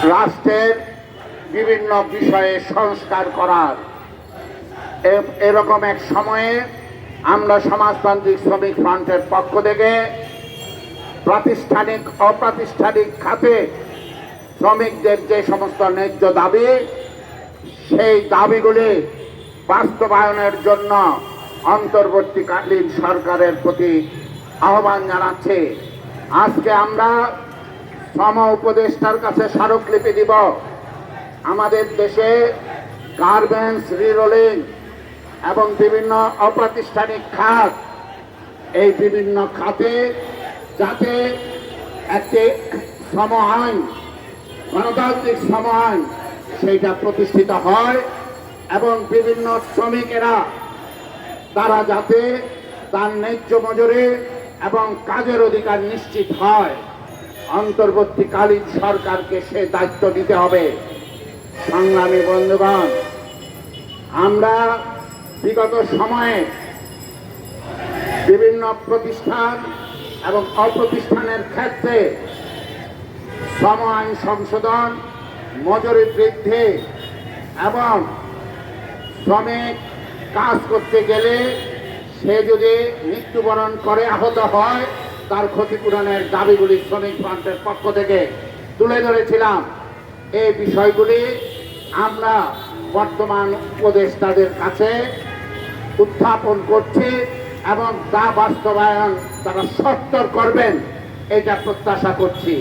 রাষ্ট্রের বিভিন্ন বিষয়ে সংস্কার করার এরকম এক সময়ে আমরা সমাজতান্ত্রিক শ্রমিক ফ্রন্টের পক্ষ থেকে প্রাতিষ্ঠানিক অপ্রাতিষ্ঠানিক খাতে শ্রমিকদের যে সমস্ত ন্যায্য দাবি সেই দাবিগুলি বাস্তবায়নের জন্য অন্তর্বর্তীকালীন সরকারের প্রতি আহ্বান জানাচ্ছে। আজকে আমরা শ্রম উপদেষ্টার কাছে স্মারকলিপি দিব। আমাদের দেশে গার্মেন্টস, রিরোলিং এবং বিভিন্ন অপ্রাতিষ্ঠানিক খাত, এই বিভিন্ন খাতে যাতে একটি শ্রম আইন, গণতান্ত্রিক শ্রম আইন সেইটা প্রতিষ্ঠিত হয় এবং বিভিন্ন শ্রমিকেরা তারা যাতে তার ন্যায্য মজুরি এবং কাজের অধিকার নিশ্চিত হয়, অন্তর্বর্তীকালীন সরকারকে সে দায়িত্ব নিতে হবে। সংগ্রামী বন্ধুগণ, আমরা বিগত সময়ে বিভিন্ন প্রতিষ্ঠান এবং অপ্রতিষ্ঠানের ক্ষেত্রে শ্রম আইন সংশোধন, মজুরি বৃদ্ধি এবং শ্রমিক কাজ করতে গেলে সে যদি মৃত্যুবরণ করে আহত হয় তার ক্ষতিপূরণের দাবিগুলি শ্রমিক ফ্রন্টের পক্ষ থেকে তুলে ধরেছিলাম। এই বিষয়গুলি আমরা বর্তমান উপদেষ্টাদের কাছে উত্থাপন করছি এবং তা বাস্তবায়ন তারা সত্তর করবেন এটা প্রত্যাশা করছি।